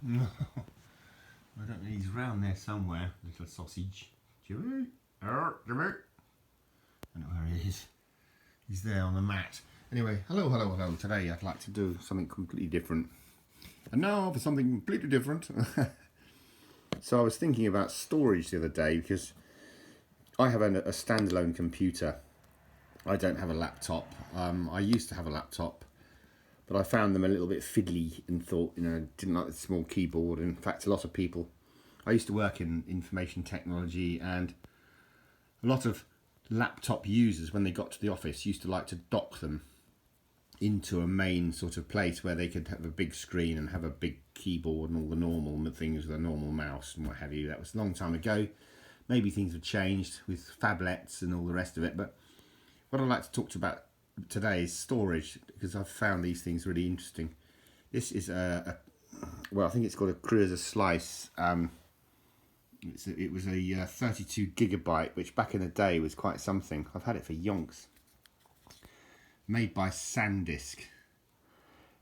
No, I don't know. He's round there somewhere, little sausage. Jimmy? Jimmy? I don't know where he is. He's there on the mat. Anyway, hello. Today I'd like to do something completely different. And now for something completely different. So I was thinking about storage the other day because I have a standalone computer. I don't have a laptop. I used to have a laptop, but I found them a little bit fiddly and thought, didn't like the small keyboard. In fact, a lot of people, I used to work in information technology, and a lot of laptop users, when they got to the office, used to like to dock them into a main sort of place where they could have a big screen and have a big keyboard and all the normal things with a normal mouse and what have you. That was a long time ago. Maybe things have changed with phablets and all the rest of it, but what I'd like to talk about today is storage, because I've found these things really interesting. This is I think it's called a Cruiser Slice. It was a 32 gigabyte, which back in the day was quite something. I've had it for yonks. Made by SanDisk.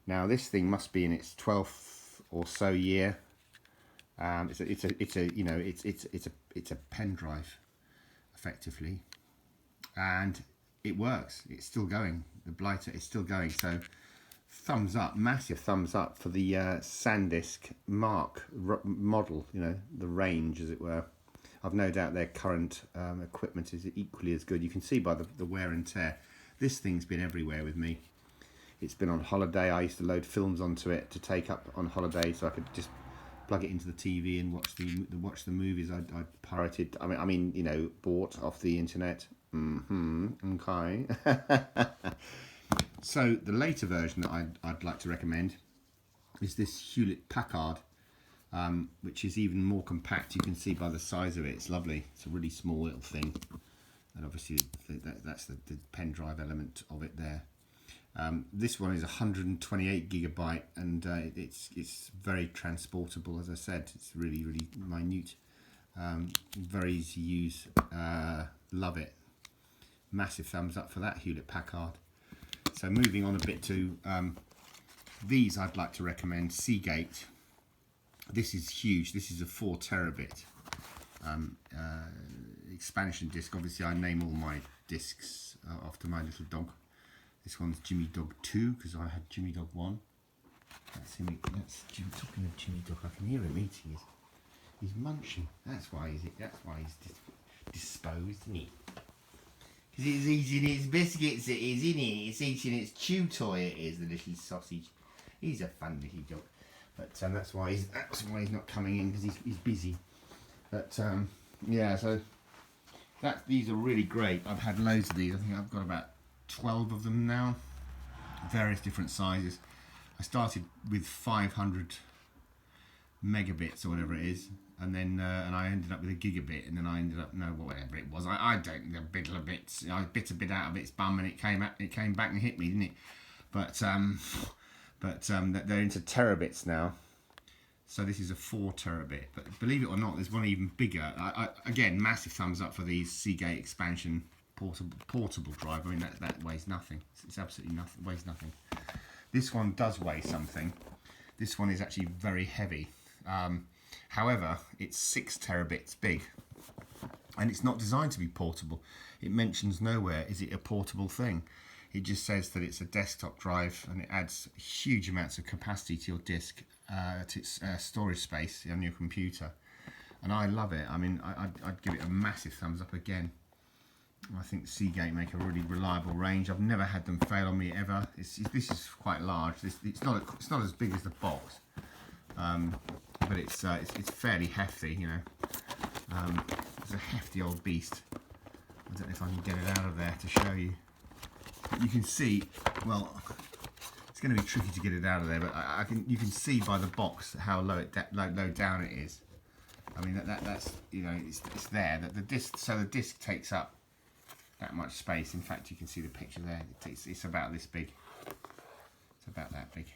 Now this thing must be in its 12th or so year. It's a pen drive, effectively, and it works. It's still going. The Blighter is still going. So thumbs up, massive thumbs up for the SanDisk Mark model. The range, as it were. I've no doubt their current equipment is equally as good. You can see by the wear and tear. This thing's been everywhere with me. It's been on holiday. I used to load films onto it to take up on holiday, so I could just plug it into the TV and watch the movies I'd pirated. Bought off the internet. Okay. So the later version that I'd like to recommend is this Hewlett Packard, which is even more compact. You can see by the size of it. It's lovely. It's a really small little thing. And obviously that's the pen drive element of it there. This one is 128 gigabyte, and it's very transportable. As I said, it's really minute, very easy to use. Love it. Massive thumbs up for that Hewlett Packard. So moving on a bit to these, I'd like to recommend Seagate. This is huge. This is a 4 terabit. Expansion disc. Obviously I name all my discs after my little dog. This one's Jimmy Dog 2 because I had Jimmy Dog 1. That's him. That's Jimmy. Talking of Jimmy Dog, I can hear him eating. He's munching. That's why he's disposed, isn't he? Because he's eating its biscuits. It is, isn't it? It's eating its chew toy. It is, the little sausage. He's a fun little dog. But that's why he's not coming in, because he's busy. But yeah, so these are really great. I've had loads of these. I think I've got about 12 of them now, various different sizes. I started with 500 megabits or whatever it is, and then and I ended up with a gigabit, and then I ended up whatever it was. I don't know, bits. I bit a bit out of its bum, and it came back and hit me, didn't it? But they're into terabits now. So this is a 4 terabit, but believe it or not, there's one even bigger. Again, massive thumbs up for these Seagate expansion portable drive. I mean, that weighs nothing. It's absolutely nothing. Weighs nothing. This one does weigh something. This one is actually very heavy. However, it's 6 terabits big, and it's not designed to be portable. It mentions nowhere is it a portable thing. It just says that it's a desktop drive, and it adds huge amounts of capacity to your disk, to its storage space on your computer. And I love it. I mean, I'd give it a massive thumbs up again. I think Seagate make a really reliable range. I've never had them fail on me ever. This is quite large. It's not as big as the box, but it's fairly hefty. It's a hefty old beast. I don't know if I can get it out of there to show you. You can see, well, it's going to be tricky to get it out of there, but you can see by the box how low down it is. I mean that's it's there. That the disc takes up that much space. In fact, you can see the picture there. It's about this big. It's about that big.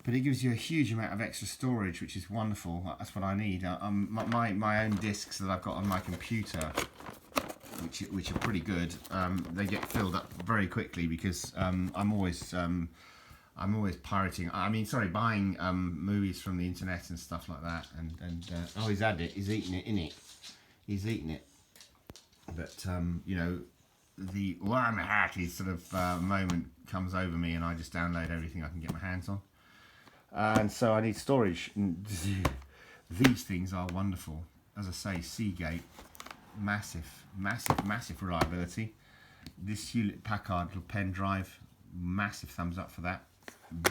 But it gives you a huge amount of extra storage, which is wonderful. That's what I need. My own discs that I've got on my computer, which are pretty good, they get filled up very quickly because I'm always I'm always pirating. I mean, sorry, buying movies from the internet and stuff like that. And oh, he's had it. He's eaten it, innit? He's eaten it. But you know, the I'm happy sort of moment comes over me, and I just download everything I can get my hands on. And so I need storage. These things are wonderful. As I say, Seagate, massive reliability. This Hewlett Packard little pen drive, massive thumbs up for that.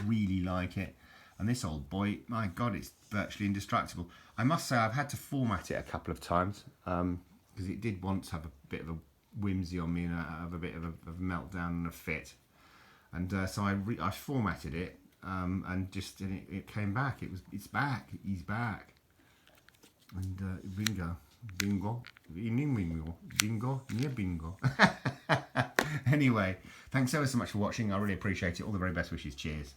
Really like it. And this old boy, my God, it's virtually indestructible. I must say I've had to format it a couple of times because it did once have a bit of a whimsy on me and have a bit of a meltdown and a fit. And so I formatted it and just it came back. It's back. He's back. And bingo, yeah, bingo. Anyway, thanks ever so much for watching. I really appreciate it. All the very best wishes. Cheers.